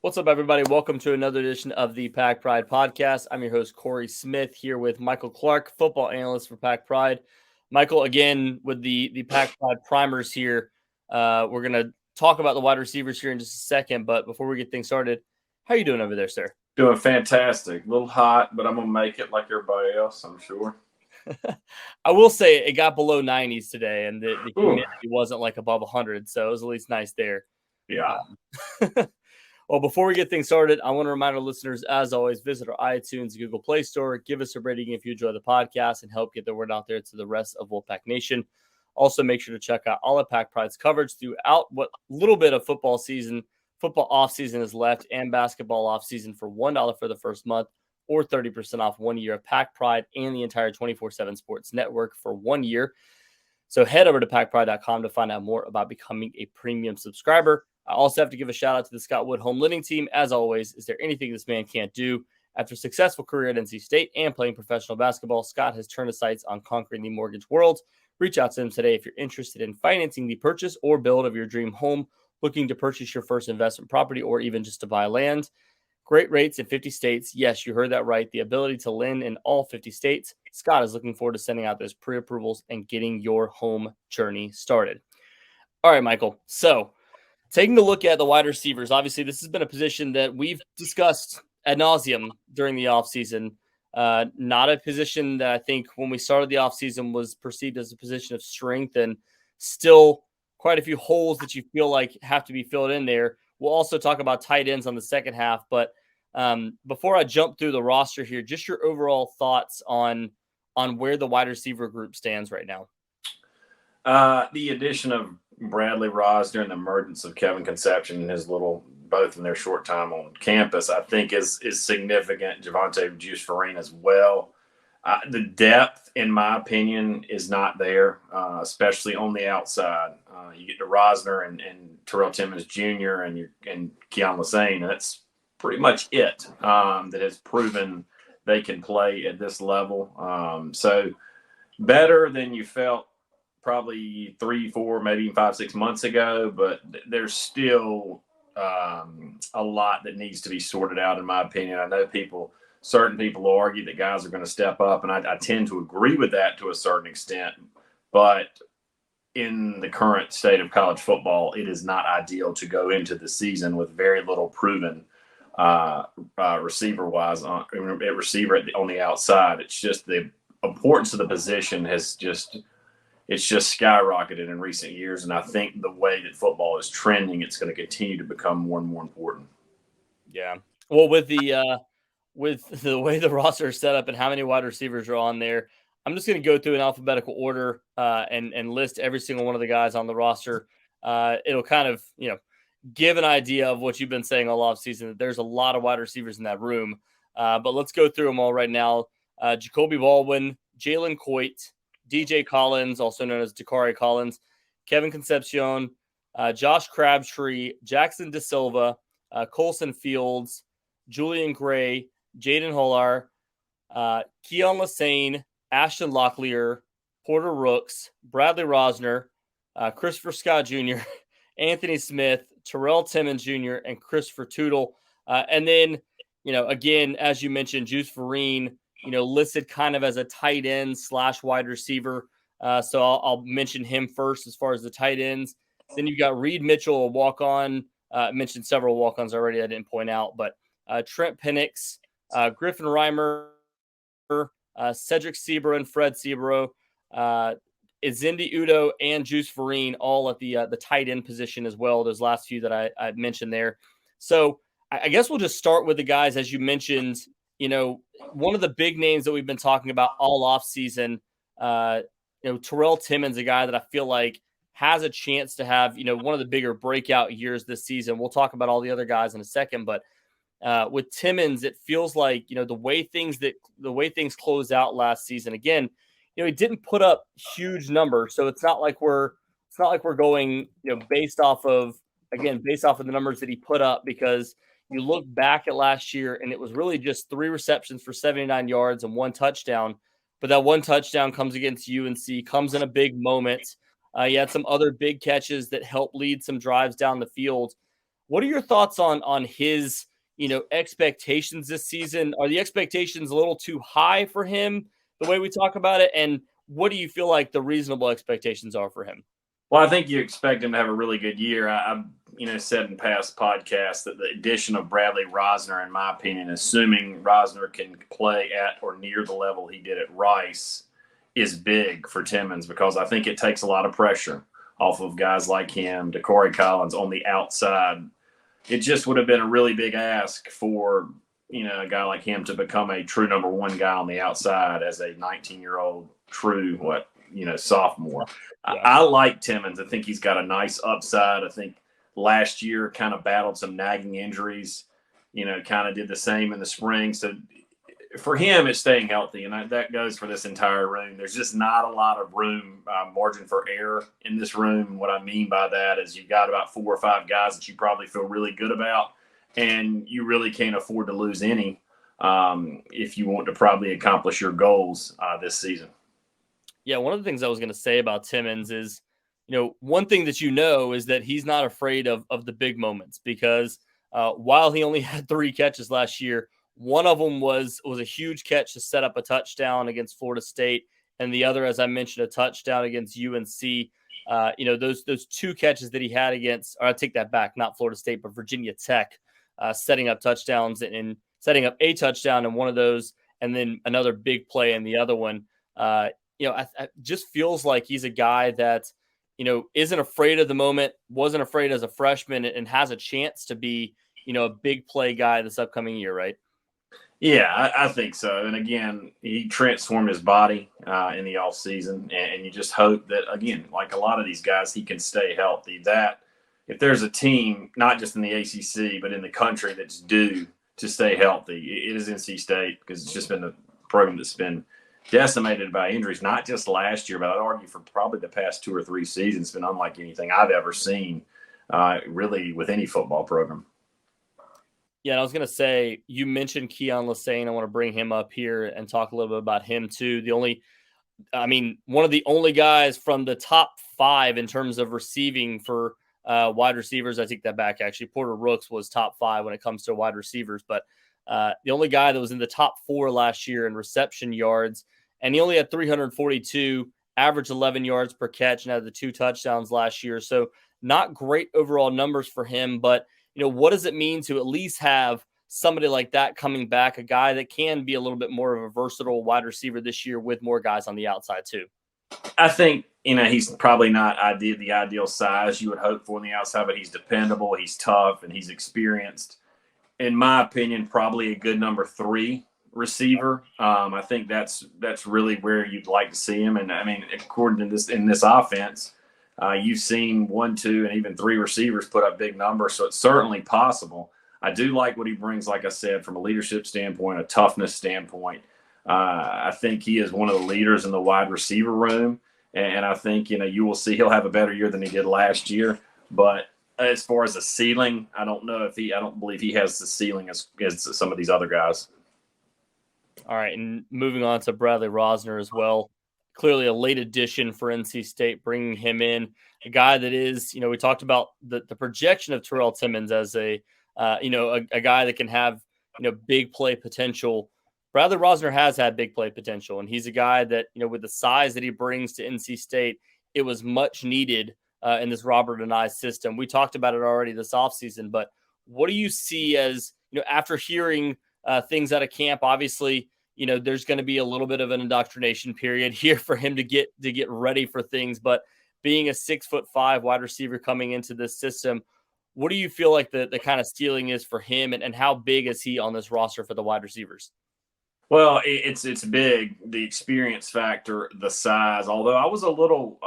What's up, everybody? Welcome to another edition of the Pack Pride podcast. I'm your host, Cory Smith, here with Michael Clark, football analyst for Pack Pride. Michael, again, with the Pack Pride primers here. We're going to talk about the wide receivers here in just a second, but before we get things started, how are you doing over there, sir? Doing fantastic. A little hot, but I'm going to make it like everybody else, I'm sure. I will say it got below 90s today, and the Ooh. humidity wasn't like above 100, so it was at least nice there. Yeah. Well, before we get things started, I want to remind our listeners, as always, visit our iTunes, Google Play Store, give us a rating if you enjoy the podcast, and help get the word out there to the rest of Wolfpack Nation. Also, make sure to check out all of Pack Pride's coverage throughout what little bit of football off season is left, and basketball off season for $1 for the first month, or 30% off 1 year of Pack Pride and the entire 24/7 Sports Network for 1 year. So head over to packpride.com to find out more about becoming a premium subscriber. I also have to give a shout out to the Scott Wood home lending team. As always, is there anything this man can't do? After a successful career at NC State and playing professional basketball, Scott has turned his sights on conquering the mortgage world. Reach out to him today if you're interested in financing the purchase or build of your dream home, looking to purchase your first investment property, or even just to buy land. Great rates in 50 states. Yes, you heard that right. The ability to lend in all 50 states. Scott is looking forward to sending out those pre-approvals and getting your home journey started. All right, Michael. So taking a look at the wide receivers, obviously this has been a position that we've discussed ad nauseum during the offseason. Not a position that I think when we started the offseason was perceived as a position of strength, and still quite a few holes that you feel like have to be filled in there. We'll also talk about tight ends on the second half, but before I jump through the roster here, just your overall thoughts on where the wide receiver group stands right now. The addition of Bradley Rozner and the emergence of Kevin Concepcion and his both in their short time on campus, I think is significant. Javonte Vereen as well. The depth, in my opinion, is not there, especially on the outside. You get to Rosner and Terrell Timmons Jr. and Keyon Lesane, and that's pretty much it that has proven they can play at this level. So better than you felt probably 3, 4, maybe even 5, 6 months ago, but there's still a lot that needs to be sorted out, in my opinion. I know certain people argue that guys are going to step up, and I tend to agree with that to a certain extent. But in the current state of college football, it is not ideal to go into the season with very little proven receiver-wise on the outside. It's just the importance of the position has just skyrocketed in recent years, and I think the way that football is trending, it's going to continue to become more and more important. Yeah. Well, with the way the roster is set up and how many wide receivers are on there, I'm just going to go through in alphabetical order and list every single one of the guys on the roster. It'll kind of, give an idea of what you've been saying all offseason, that there's a lot of wide receivers in that room. But let's go through them all right now. Jacoby Baldwin, Jalen Coit, DJ Collins, also known as Dacari Collins, Kevin Concepcion, Josh Crabtree, Jackson De Silva, Colson Fields, Julian Gray, Jaden Hollar, Keyon Lesane, Ashton Locklear, Porter Rooks, Bradley Rozner, Christopher Scott Jr., Anthony Smith, Terrell Timmons Jr., and Christopher Tootle. And then, again, as you mentioned, Juice Vereen, listed kind of as a tight end / wide receiver. So I'll mention him first as far as the tight ends. Then you've got Reed Mitchell, a walk-on. I mentioned several walk-ons already I didn't point out, but Trent Pennix, Griffin Reimer, Cedric Sebro and Fred Sebro, Izindi Udo, and Juice Vereen, all at the tight end position as well. Those last few that I mentioned there. So I guess we'll just start with the guys, as you mentioned. One of the big names that we've been talking about all off season, Terrell Timmons, a guy that I feel like has a chance to have, one of the bigger breakout years this season. We'll talk about all the other guys in a second, but with Timmons, it feels like, the way things closed out last season. Again, he didn't put up huge numbers, so it's not like we're going, based off of the numbers that he put up, because you look back at last year and it was really just 3 receptions for 79 yards and 1 touchdown. But that 1 touchdown comes against UNC, comes in a big moment. He had some other big catches that helped lead some drives down the field. What are your thoughts on his, expectations this season? Are the expectations a little too high for him, the way we talk about it? And what do you feel like the reasonable expectations are for him? Well, I think you expect him to have a really good year. I've said in past podcasts that the addition of Bradley Rozner, in my opinion, assuming Rosner can play at or near the level he did at Rice, is big for Timmons, because I think it takes a lot of pressure off of guys like him, Dacari Collins on the outside. It just would have been a really big ask for a guy like him to become a true number one guy on the outside as a 19-year-old true sophomore. Yeah. I like Timmons. I think he's got a nice upside. I think last year kind of battled some nagging injuries, kind of did the same in the spring. So for him, it's staying healthy, and that goes for this entire room. There's just not a lot of room, margin for error in this room. What I mean by that is you've got about 4 or 5 guys that you probably feel really good about, and you really can't afford to lose any if you want to probably accomplish your goals this season. Yeah, one of the things I was going to say about Timmons is, one thing that is that he's not afraid of the big moments, because while he only had 3 catches last year, one of them was a huge catch to set up a touchdown against Florida State, and the other, as I mentioned, a touchdown against UNC. Those 2 catches that he had against, or I take that back, not Florida State, but Virginia Tech, setting up touchdowns and setting up a touchdown in one of those, and then another big play in the other one. I just feels like he's a guy that, isn't afraid of the moment, wasn't afraid as a freshman, and has a chance to be, a big play guy this upcoming year, right? Yeah, I think so. And again, he transformed his body in the offseason, and you just hope that, again, like a lot of these guys, he can stay healthy. That if there's a team, not just in the ACC, but in the country that's due to stay healthy, it is NC State, because it's just been a program that's been decimated by injuries, not just last year, but I'd argue for probably the past 2 or 3 seasons. It's been unlike anything I've ever seen, really, with any football program. Yeah, and I was going to say, you mentioned Keyon Lesane. I want to bring him up here and talk a little bit about him too. One of the only guys from the top 5 in terms of receiving for wide receivers. I take that back, actually. Porter Rooks was top 5 when it comes to wide receivers, but the only guy that was in the top 4 last year in reception yards, and he only had 342, average 11 yards per catch, and had the 2 touchdowns last year. So not great overall numbers for him, but what does it mean to at least have somebody like that coming back, a guy that can be a little bit more of a versatile wide receiver this year with more guys on the outside too? I think, he's probably not the ideal size you would hope for on the outside, but he's dependable, he's tough, and he's experienced. In my opinion, probably a good number 3 receiver. I think that's really where you'd like to see him. And according to in this offense, you've seen 1, 2, and even 3 receivers put up big numbers, so it's certainly possible. I do like what he brings, like I said, from a leadership standpoint, a toughness standpoint. I think he is one of the leaders in the wide receiver room, and I think you will see he'll have a better year than he did last year. But as far as the ceiling, I don't believe he has the ceiling as some of these other guys. All right, and moving on to Bradley Rosner as well. Clearly a late addition for NC State, bringing him in, a guy that is, we talked about the projection of Terrell Timmons as a guy that can have, big play potential. Bradley Rosner has had big play potential, and he's a guy that, with the size that he brings to NC State, it was much needed in this Robert and I system. We talked about it already this offseason, but what do you see as, after hearing things out of camp? Obviously, there's going to be a little bit of an indoctrination period here for him to get ready for things. But being a 6'5" wide receiver coming into this system, what do you feel like the kind of ceiling is for him, and how big is he on this roster for the wide receivers? Well, it's big, the experience factor, the size. Although I was a little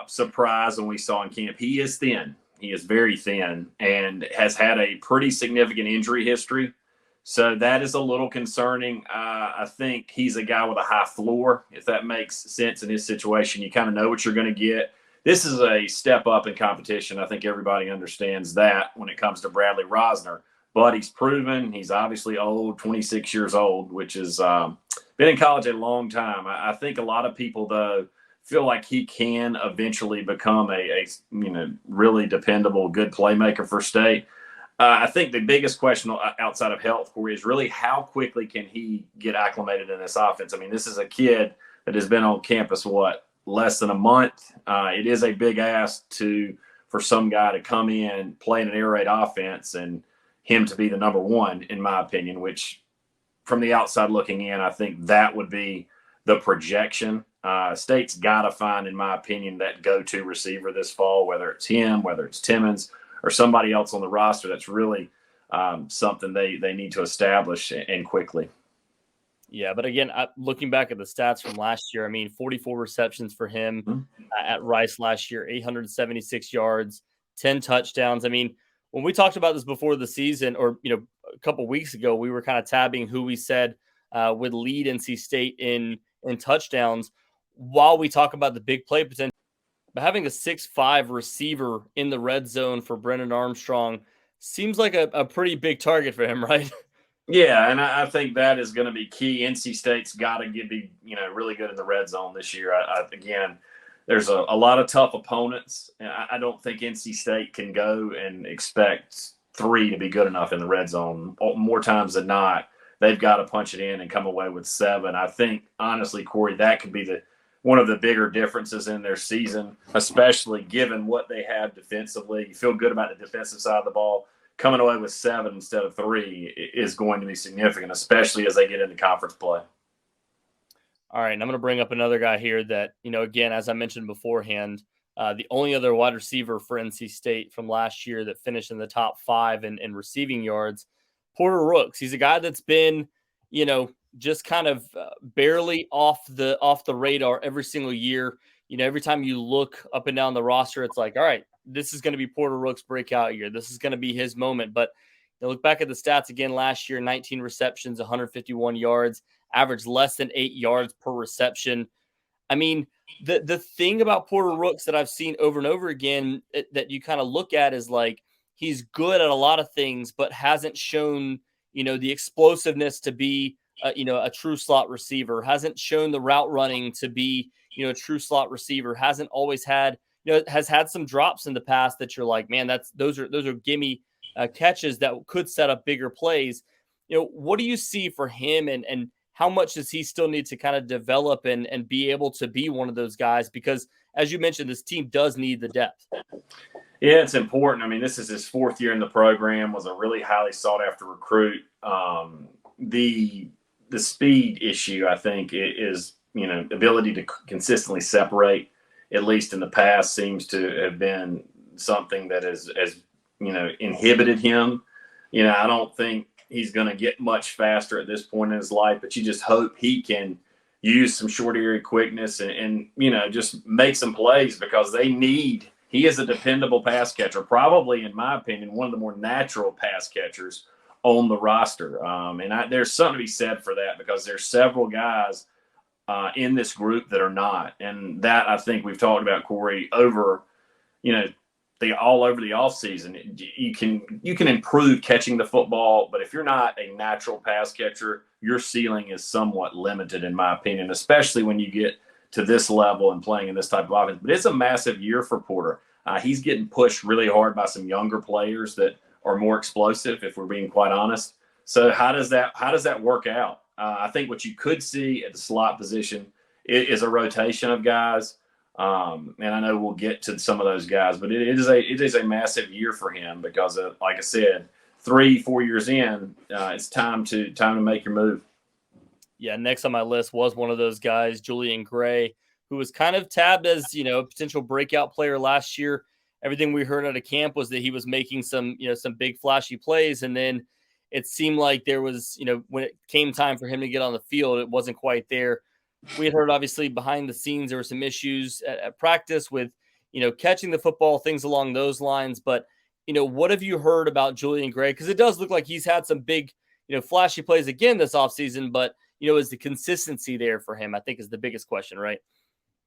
surprised when we saw in camp, he is thin. He is very thin and has had a pretty significant injury history. So that is a little concerning. I think he's a guy with a high floor, if that makes sense in his situation. You kind of know what you're going to get. This is a step up in competition. I think everybody understands that when it comes to Bradley Rosner. But he's proven. He's obviously old, 26 years old, which has been in college a long time. I think a lot of people, though, feel like he can eventually become a really dependable, good playmaker for State. I think the biggest question outside of health, Cory, is really how quickly can he get acclimated in this offense? I mean, this is a kid that has been on campus, less than a month. It is a big ask for some guy to come in, play in an air raid offense, and him to be the number one, in my opinion, which from the outside looking in, I think that would be the projection. State's got to find, in my opinion, that go-to receiver this fall, whether it's him, whether it's Timmons, or somebody else on the roster. That's really something they need to establish and quickly. Yeah, but again, looking back at the stats from last year, I mean, 44 receptions for him at Rice last year, 876 yards, 10 touchdowns. I mean, when we talked about this before the season, or a couple weeks ago, we were kind of tabbing who we said would lead NC State in touchdowns, while we talk about the big play potential. But having a 6'5" receiver in the red zone for Brennan Armstrong seems like a pretty big target for him, right? Yeah, and I think that is going to be key. NC State's got to be really good in the red zone this year. Again, there's a lot of tough opponents. I don't think NC State can go and expect 3 to be good enough in the red zone. More times than not, they've got to punch it in and come away with 7. I think, honestly, Cory, that could be one of the bigger differences in their season, especially given what they have defensively. You feel good about the defensive side of the ball. Coming away with 7 instead of 3 is going to be significant, especially as they get into conference play. All right, and I'm going to bring up another guy here that, again, as I mentioned beforehand, the only other wide receiver for NC State from last year that finished in the top 5 in receiving yards, Porter Rooks. He's a guy that's been, just kind of barely off the radar every single year. Every time you look up and down the roster, it's like, all right, this is going to be Porter Rooks' breakout year. This is going to be his moment. But look back at the stats again last year, 19 receptions, 151 yards, averaged less than 8 yards per reception. I mean, the thing about Porter Rooks that I've seen over and over again that you kind of look at is like, he's good at a lot of things, but hasn't shown, the explosiveness to be, a true slot receiver, hasn't shown the route running to be, a true slot receiver, hasn't always had, has had some drops in the past that you're like, man, those are gimme catches that could set up bigger plays. What do you see for him, and how much does he still need to kind of develop and be able to be one of those guys? Because as you mentioned, this team does need the depth. Yeah, it's important. I mean, this is his 4th year in the program, was a really highly sought after recruit. The speed issue, I think, is, ability to consistently separate, at least in the past, seems to have been something that has inhibited him. I don't think he's going to get much faster at this point in his life, but you just hope he can use some short area quickness and just make some plays, because he is a dependable pass catcher, probably, in my opinion, one of the more natural pass catchers on the roster. And there's something to be said for that, because there's several guys in this group that are not. And that, I think we've talked about, Cory, over, all over the offseason. You can improve catching the football, but if you're not a natural pass catcher, your ceiling is somewhat limited, in my opinion, especially when you get to this level and playing in this type of offense. But it's a massive year for Porter. He's getting pushed really hard by some younger players that are more explosive, if we're being quite honest. So how does that work out? I think what you could see at the slot position is a rotation of guys. And I know we'll get to some of those guys, but it is a massive year for him, because like I said, 3-4 years in, it's time to make your move. Yeah, next on my list was one of those guys, Julian Gray, who was kind of tabbed as, a potential breakout player last year. Everything we heard out of camp was that he was making some big flashy plays. And then it seemed like there was, when it came time for him to get on the field, it wasn't quite there. We had heard, obviously, behind the scenes, there were some issues at practice with, catching the football, things along those lines. But, what have you heard about Julian Gray? Because it does look like he's had some big, flashy plays again this offseason, but, is the consistency there for him, I think, is the biggest question, right?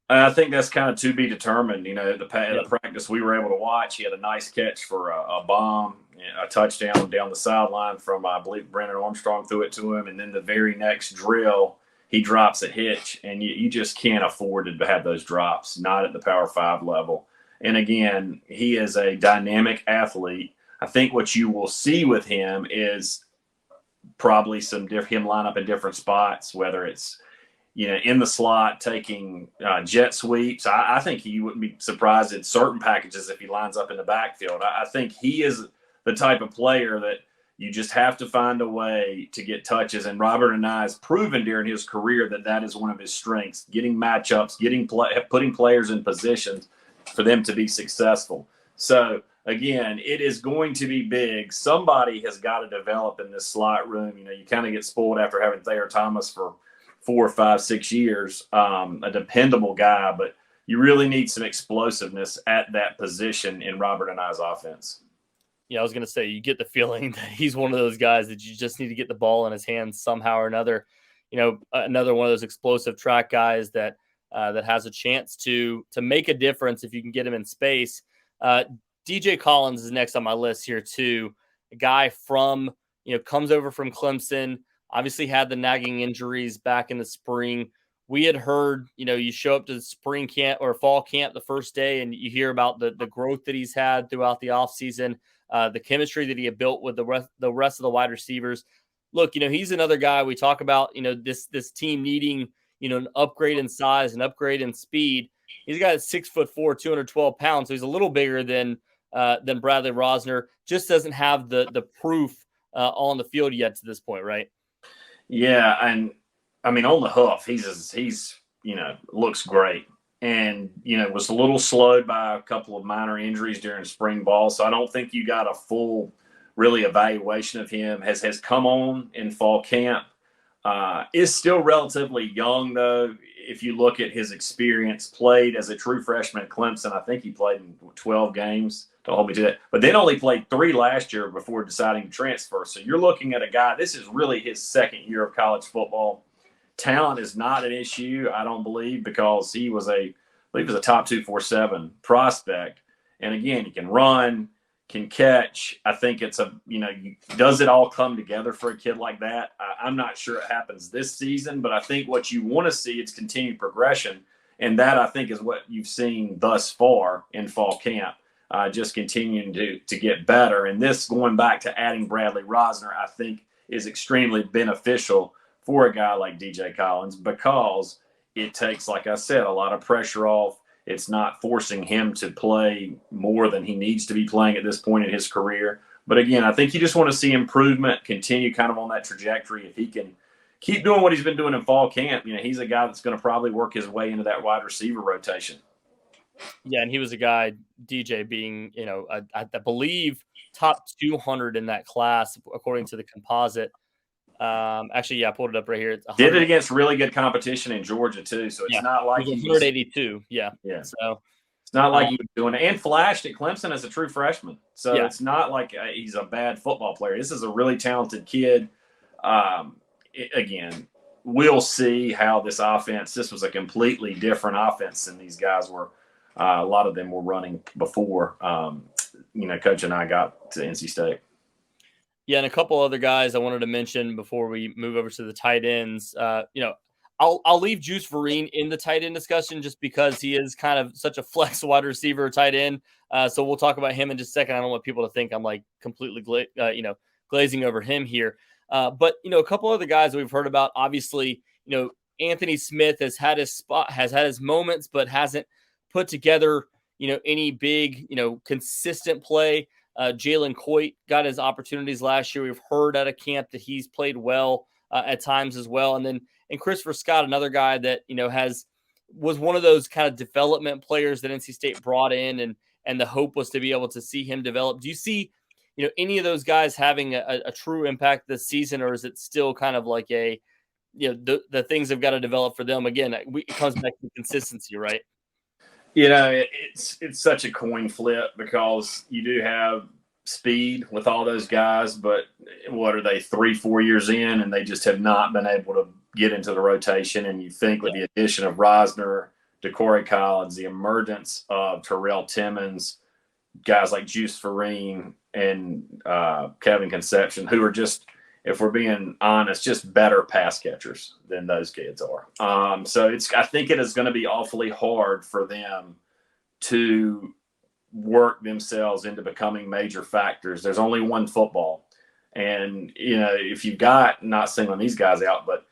I think that's kind of to be determined. The practice we were able to watch, he had a nice catch for a bomb, a touchdown down the sideline from, I believe, Brennan Armstrong threw it to him. And then the very next drill, he drops a hitch, and you just can't afford to have those drops, not at the Power 5 level. And again, he is a dynamic athlete. I think what you will see with him is probably him line up in different spots, whether it's, in the slot taking jet sweeps. I think he wouldn't be surprised at certain packages if he lines up in the backfield. I think he is the type of player that you just have to find a way to get touches. And Robert and I has proven during his career that is one of his strengths, getting matchups, putting players in positions for them to be successful. So, again, it is going to be big. Somebody has got to develop in this slot room. You kind of get spoiled after having Thayer Thomas for 4, 5, 6 years, a dependable guy, but you really need some explosiveness at that position in Robert and I's offense. Yeah, I was going to say, you get the feeling that he's one of those guys that you just need to get the ball in his hands somehow or another. Another one of those explosive track guys that has a chance to make a difference if you can get him in space. DJ Collins is next on my list here too. A guy from, comes over from Clemson, obviously had the nagging injuries back in the spring. We had heard, you show up to the spring camp or fall camp the first day and you hear about the growth that he's had throughout the offseason, the chemistry that he had built with the rest of the wide receivers. Look, he's another guy we talk about, this team needing, an upgrade in size, an upgrade in speed. He's got 6'4", 212 pounds. So he's a little bigger than Bradley Rosner. Just doesn't have the proof on the field yet to this point, right? Yeah, and I mean on the hoof, he's looks great, and was a little slowed by a couple of minor injuries during spring ball. So I don't think you got a full really evaluation of him. Has come on in fall camp. Is still relatively young though. If you look at his experience, played as a true freshman at Clemson. I think he played in 12 games. Don't hold me to that. But then only played 3 last year before deciding to transfer. So you're looking at a guy, this is really his second year of college football. Talent is not an issue, I don't believe, because he was a top 247 prospect. And again, he can run, can catch. I think it's does it all come together for a kid like that? I'm not sure it happens this season, but I think what you want to see is continued progression. And that, I think, is what you've seen thus far in fall camp. Just continuing to get better. And this, going back to adding Bradley Rosner, I think is extremely beneficial for a guy like DJ Collins because it takes, like I said, a lot of pressure off. It's not forcing him to play more than he needs to be playing at this point in his career. But again, I think you just want to see improvement, continue kind of on that trajectory. If he can keep doing what he's been doing in fall camp, he's a guy that's going to probably work his way into that wide receiver rotation. Yeah, and he was a guy, DJ, being, I believe top 200 in that class, according to the composite. Actually, yeah, I pulled it up right here. Did it against really good competition in Georgia, too. So it's not like he was 182. Yeah. So it's not like he was doing it. And flashed at Clemson as a true freshman. So it's not like he's a bad football player. This is a really talented kid. Again, we'll see how this was a completely different offense than these guys were. A lot of them were running before, Coach and I got to NC State. Yeah, and a couple other guys I wanted to mention before we move over to the tight ends. I'll leave Juice Vereen in the tight end discussion just because he is kind of such a flex wide receiver tight end. So we'll talk about him in just a second. I don't want people to think I'm like completely glazing over him here. But a couple other guys we've heard about. Obviously, Anthony Smith has had his moments, but hasn't put together, any big, consistent play. Jalen Coit got his opportunities last year. We've heard at a camp that he's played well at times as well. And Christopher Scott, another guy that, was one of those kind of development players that NC State brought in and the hope was to be able to see him develop. Do you see, any of those guys having a true impact this season, or is it still kind of like the things have got to develop for them? Again, it comes back to consistency, right? It's such a coin flip because you do have speed with all those guys, but what are they, 3-4 years in, and they just have not been able to get into the rotation. And you think with the addition of Rosner, Dacari Collins, the emergence of Terrell Timmons, guys like Juice Vereen and Kevin Concepcion, who are just, if we're being honest, just better pass catchers than those kids are. So I think it is going to be awfully hard for them to work themselves into becoming major factors. There's only one football. And, if you've got, not singling these guys out, but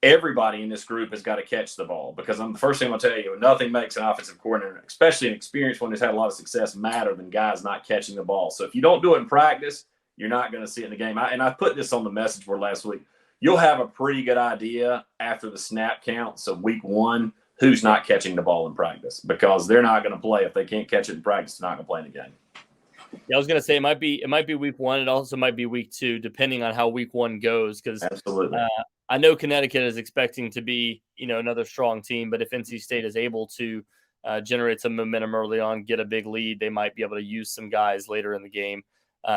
everybody in this group has got to catch the ball, because the first thing I'll tell you, nothing makes an offensive coordinator, especially an experienced one who's had a lot of success, matter than guys not catching the ball. So if you don't do it in practice, you're not going to see it in the game. I put this on the message board last week. You'll have a pretty good idea after the snap count, so week 1, who's not catching the ball in practice, because they're not going to play. If they can't catch it in practice, they're not going to play in the game. Yeah, I was going to say it might be week 1. It also might be week 2, depending on how week 1 goes. Because absolutely, I know Connecticut is expecting to be, another strong team, but if NC State is able to generate some momentum early on, get a big lead, they might be able to use some guys later in the game.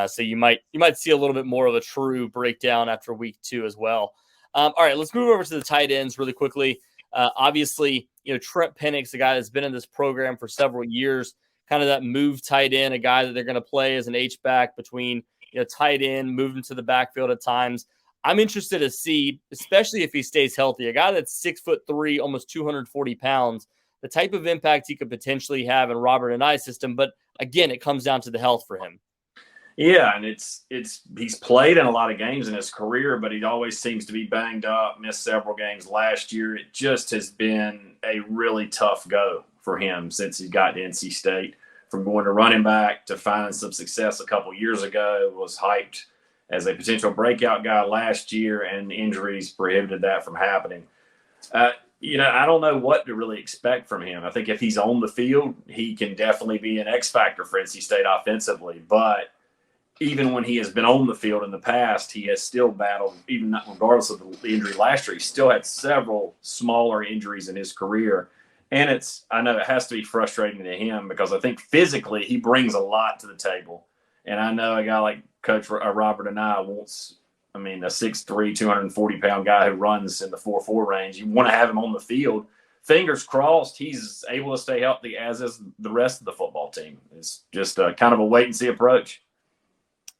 So you might see a little bit more of a true breakdown after week 2 as well. All right, let's move over to the tight ends really quickly. Obviously, Trent Pennix, a guy that's been in this program for several years, kind of that move tight end, a guy that they're going to play as an H-back between tight end, move him to the backfield at times. I'm interested to see, especially if he stays healthy, a guy that's 6'3", almost 240 pounds, the type of impact he could potentially have in Robert and I's system. But again, it comes down to the health for him. Yeah, and he's played in a lot of games in his career, but he always seems to be banged up, missed several games last year. It just has been a really tough go for him since he got to NC State. From going to running back to finding some success a couple years ago, was hyped as a potential breakout guy last year, and injuries prohibited that from happening. I don't know what to really expect from him. I think if he's on the field, he can definitely be an X factor for NC State offensively. But even when he has been on the field in the past, he has still battled, even regardless of the injury last year, he still had several smaller injuries in his career. And I know it has to be frustrating to him, because I think physically he brings a lot to the table. And I know a guy like Coach Robert and I wants, a 6'3", 240-pound guy who runs in the 4.4 range. You want to have him on the field. Fingers crossed he's able to stay healthy, as is the rest of the football team. It's just kind of a wait-and-see approach.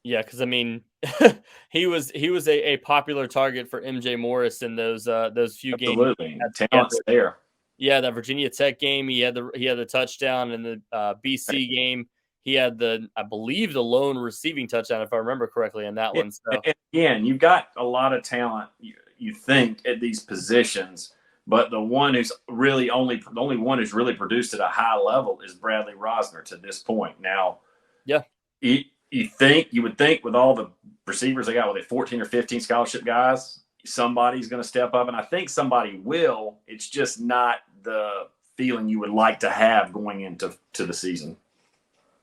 Yeah, because he was a popular target for MJ Morris in those few Absolutely. games. Talent's there. Yeah, that Virginia Tech game, he had the touchdown. In the BC game, he had I believe the lone receiving touchdown, if I remember correctly, in that one. So and again, you've got a lot of talent, you think, at these positions, but the only one who's really produced at a high level is Bradley Rosner to this point. Now, yeah, you would think with all the receivers they got, with 14 or 15 scholarship guys, somebody's going to step up, and I think somebody will. It's just not the feeling you would like to have going into the season.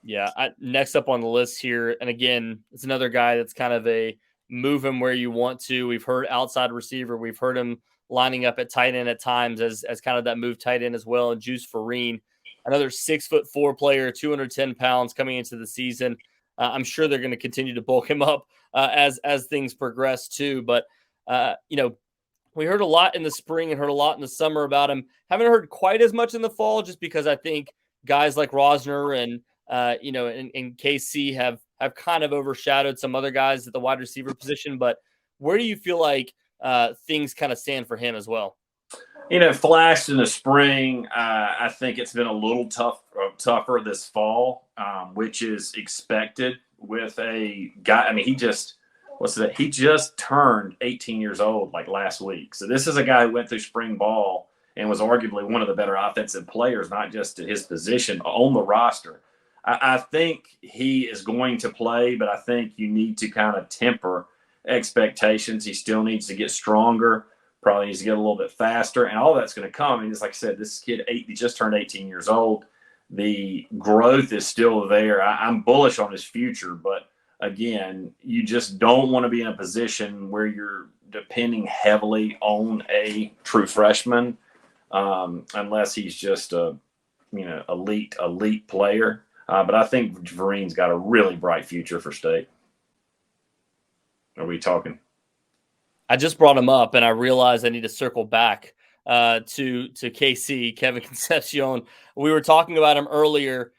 Yeah, next up on the list here, and again, it's another guy that's kind of a move him where you want to. We've heard outside receiver. We've heard him lining up at tight end at times as kind of that move tight end as well. And Juice Vereen, another 6'4" player, 210 pounds coming into the season. I'm sure they're going to continue to bulk him up as things progress too. But, we heard a lot in the spring and heard a lot in the summer about him. Haven't heard quite as much in the fall, just because I think guys like Rozner and KC have kind of overshadowed some other guys at the wide receiver position. But where do you feel like things kind of stand for him as well? Flashed in the spring. I think it's been a little tougher this fall, which is expected with a guy. He just turned 18 years old like last week. So this is a guy who went through spring ball and was arguably one of the better offensive players, not just at his position, on the roster. I think he is going to play, but I think you need to kind of temper expectations. He still needs to get stronger, probably needs to get a little bit faster, and all that's going to come. Just like I said, this kid, he just turned 18 years old. The growth is still there. I'm bullish on his future, but again, you just don't want to be in a position where you're depending heavily on a true freshman, unless he's just a elite player. But I think Vereen's got a really bright future for State. Are we talking? I just brought him up, and I realized I need to circle back to KC, Kevin Concepcion. We were talking about him earlier,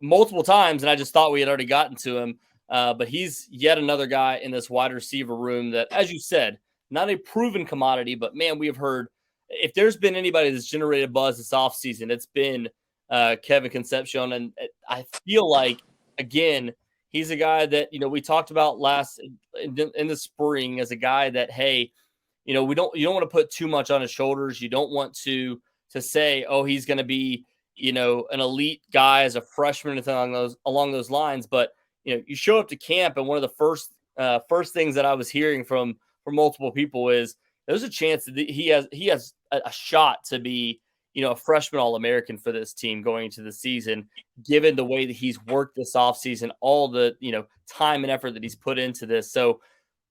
multiple times, and I just thought we had already gotten to him. But he's yet another guy in this wide receiver room that, as you said, not a proven commodity, but man, we have heard, if there's been anybody that's generated buzz this offseason, it's been Kevin Concepcion. And I feel like, again, he's a guy that, we talked about last in the spring as a guy that, hey, you don't want to put too much on his shoulders. You don't want to say, oh, he's going to be, an elite guy as a freshman and along those lines. But, you show up to camp, and one of the first things that I was hearing from multiple people is there's a chance that he has a shot to be, a freshman All-American for this team going into the season, given the way that he's worked this offseason, all the, time and effort that he's put into this. So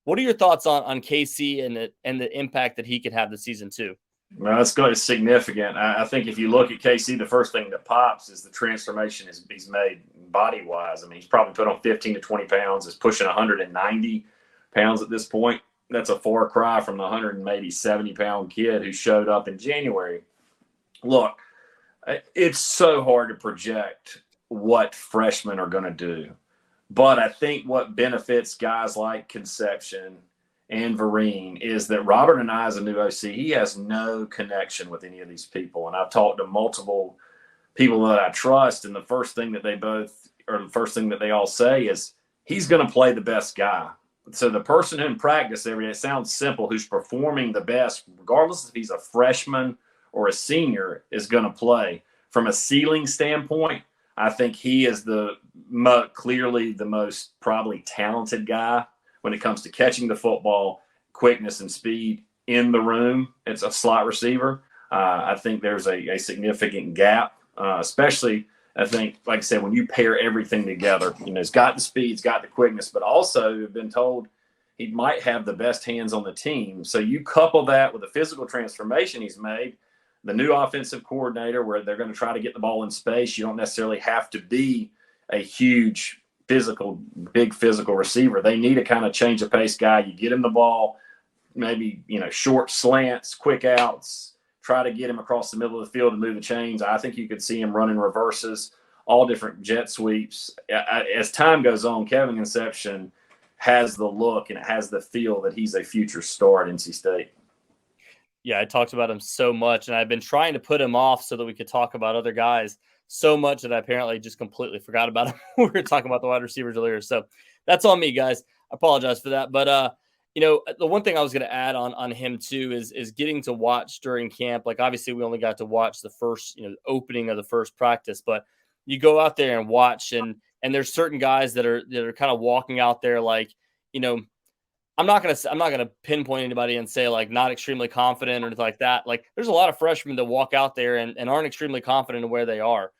what are your thoughts on KC and the impact that he could have this season too? Well, it's significant. I think if you look at KC, the first thing that pops is the transformation he's made body-wise. I mean, he's probably put on 15 to 20 pounds, is pushing 190 pounds at this point. That's a far cry from the 170-pound kid who showed up in January. Look, it's so hard to project what freshmen are going to do. But I think what benefits guys like Concepcion and Vereen is that Robert and I, as a new OC, he has no connection with any of these people. And I've talked to multiple people that I trust, and the first thing that they all say is he's going to play the best guy. So the person who in practice every day, it sounds simple, who's performing the best, regardless if he's a freshman or a senior, is going to play. From a ceiling standpoint, I think he is clearly the most probably talented guy when it comes to catching the football, quickness and speed in the room. It's a slot receiver. I think there's a significant gap, especially, I think, like I said, when you pair everything together, he's got the speed, he's got the quickness, but also we've been told he might have the best hands on the team. So you couple that with the physical transformation he's made, the new offensive coordinator, where they're going to try to get the ball in space. You don't necessarily have to be a huge big physical receiver. They need a kind of change of pace guy. You get him the ball, maybe, short slants, quick outs, try to get him across the middle of the field and move the chains. I think you could see him running reverses, all different jet sweeps. As time goes on, Kevin Concepcion has the look and has the feel that he's a future star at NC State. Yeah, I talked about him so much, and I've been trying to put him off so that we could talk about other guys so much that I apparently just completely forgot about him. We were talking about the wide receivers earlier. So that's on me, guys. I apologize for that. But, the one thing I was going to add on him too is getting to watch during camp. Like, obviously we only got to watch the first, opening of the first practice, but you go out there and watch, and there's certain guys that are kind of walking out there like, I'm not gonna pinpoint anybody and say like not extremely confident or anything like that. Like, there's a lot of freshmen that walk out there and aren't extremely confident in where they are.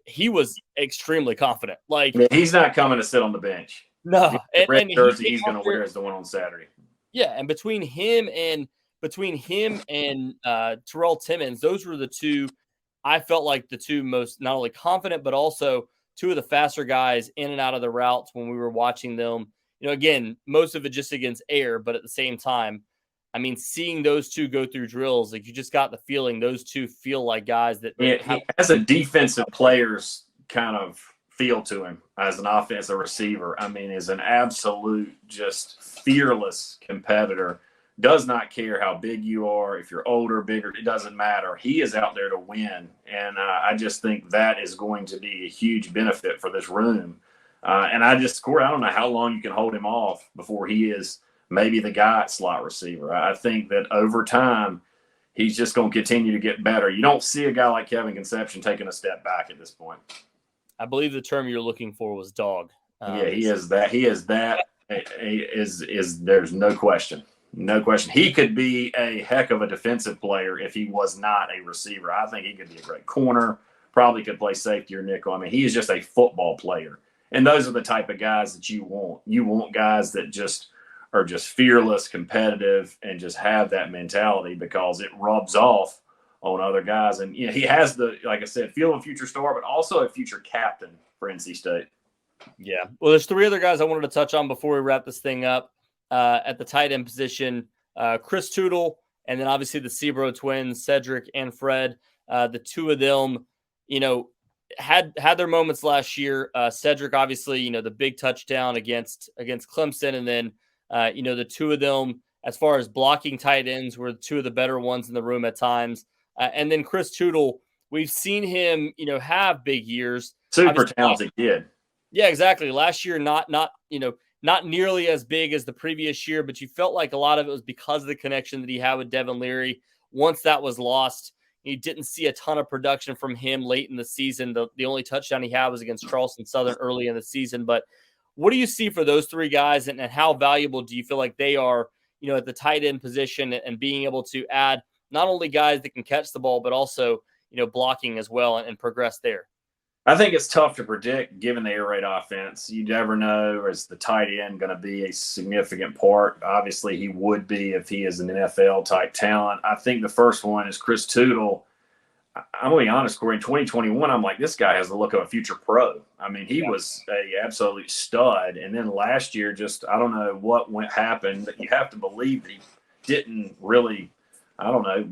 He was extremely confident. Like, he's not coming to sit on the bench. No, the red jersey he's going to wear is the one on Saturday. Yeah, and between him and Terrell Timmons, those were the two. I felt like the two most not only confident but also two of the faster guys in and out of the routes when we were watching them. Again, most of it just against air, but at the same time, I mean, seeing those two go through drills, like, you just got the feeling those two feel like guys that he has a defensive player's kind of feel to him as an offensive receiver. I mean, is an absolute just fearless competitor. Does not care how big you are, if you're older, bigger, it doesn't matter. He is out there to win, and I just think that is going to be a huge benefit for this room. And Cory, I don't know how long you can hold him off before he is maybe the guy at slot receiver. I think that over time, he's just going to continue to get better. You don't see a guy like Kevin Concepcion taking a step back at this point. I believe the term you're looking for was dog. Yeah, he is that. He is that. There's no question. No question. He could be a heck of a defensive player if he was not a receiver. I think he could be a great corner, probably could play safety or nickel. I mean, he is just a football player. And those are the type of guys that you want. You want guys that just are just fearless, competitive, and just have that mentality, because it rubs off on other guys. And he has the, like I said, feel of a future star, but also a future captain for NC State. Yeah. Well, there's three other guys I wanted to touch on before we wrap this thing up. At the tight end position, Chris Tootle, and then obviously the Sebro twins, Cedric and Fred. The two of them, had their moments last year. Cedric, obviously, the big touchdown against Clemson, and then the two of them, as far as blocking tight ends, were two of the better ones in the room at times. And then Chris Tootle, we've seen him, have big years. Super Obviously, talented kid. Yeah, exactly. Last year, not nearly as big as the previous year, but you felt like a lot of it was because of the connection that he had with Devin Leary. Once that was lost, you didn't see a ton of production from him late in the season. The only touchdown he had was against Charleston Southern early in the season. But what do you see for those three guys, and how valuable do you feel like they are, at the tight end position and being able to add not only guys that can catch the ball, but also, blocking as well and progress there? I think it's tough to predict given the air raid offense. You never know, is the tight end going to be a significant part? Obviously, he would be if he is an NFL type talent. I think the first one is Chris Tootle. I'm going to be honest, Cory, in 2021, I'm like, this guy has the look of a future pro. I mean, he was a absolute stud. And then last year, just, I don't know what happened, but you have to believe that he didn't really,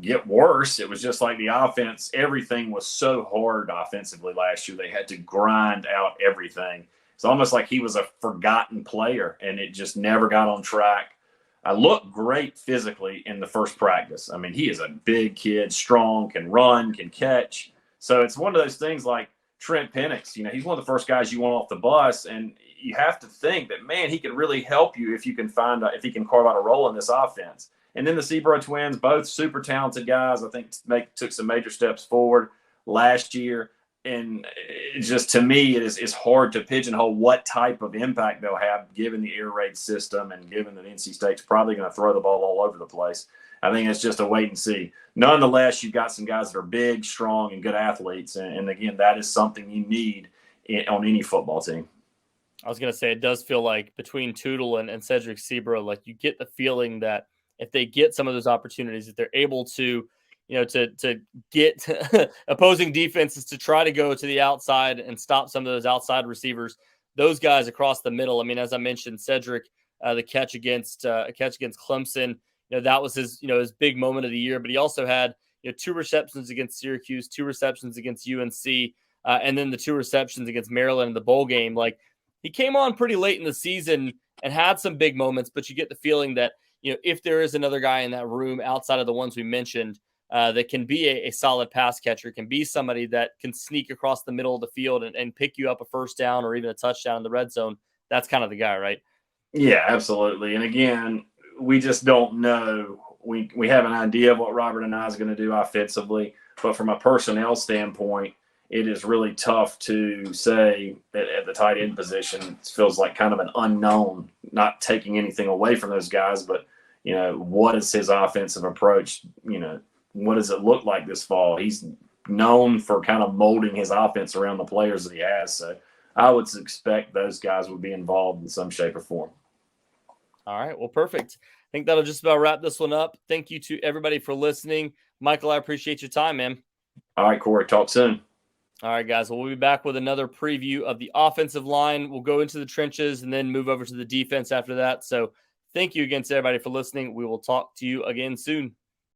get worse. It was just like the offense, everything was so hard offensively last year. They had to grind out everything. It's almost like he was a forgotten player, and it just never got on track. I looked great physically in the first practice. I mean, he is a big kid, strong, can run, can catch. So it's one of those things like Trent Pennix. He's one of the first guys you want off the bus, and you have to think that, man, he could really help you if you can if he can carve out a role in this offense. And then the Sebro twins, both super talented guys. I think took some major steps forward last year. And it just, to me, it's hard to pigeonhole what type of impact they'll have given the air raid system and given that NC State's probably going to throw the ball all over the place. I think it's just a wait and see. Nonetheless, you've got some guys that are big, strong, and good athletes. And again, that is something you need on any football team. I was going to say, it does feel like between Tootle and Cedric Sebro, like you get the feeling that if they get some of those opportunities, if they're able to, to get opposing defenses to try to go to the outside and stop some of those outside receivers, those guys across the middle. I mean, as I mentioned, Cedric, the catch against Clemson, that was his big moment of the year. But he also had 2 receptions against Syracuse, 2 receptions against UNC, and then the 2 receptions against Maryland in the bowl game. Like, he came on pretty late in the season and had some big moments, but you get the feeling that if there is another guy in that room outside of the ones we mentioned that can be a solid pass catcher, can be somebody that can sneak across the middle of the field and pick you up a first down or even a touchdown in the red zone, that's kind of the guy, right? Yeah, absolutely. And again, we just don't know. We have an idea of what Robert and I is going to do offensively, but from a personnel standpoint, it is really tough to say that at the tight end position, it feels like kind of an unknown, not taking anything away from those guys, but what is his offensive approach? What does it look like this fall? He's known for kind of molding his offense around the players that he has. So I would expect those guys would be involved in some shape or form. All right. Well, perfect. I think that'll just about wrap this one up. Thank you to everybody for listening. Michael, I appreciate your time, man. All right, Cory. Talk soon. All right, guys. Well, we'll be back with another preview of the offensive line. We'll go into the trenches and then move over to the defense after that. So thank you again to everybody for listening. We will talk to you again soon.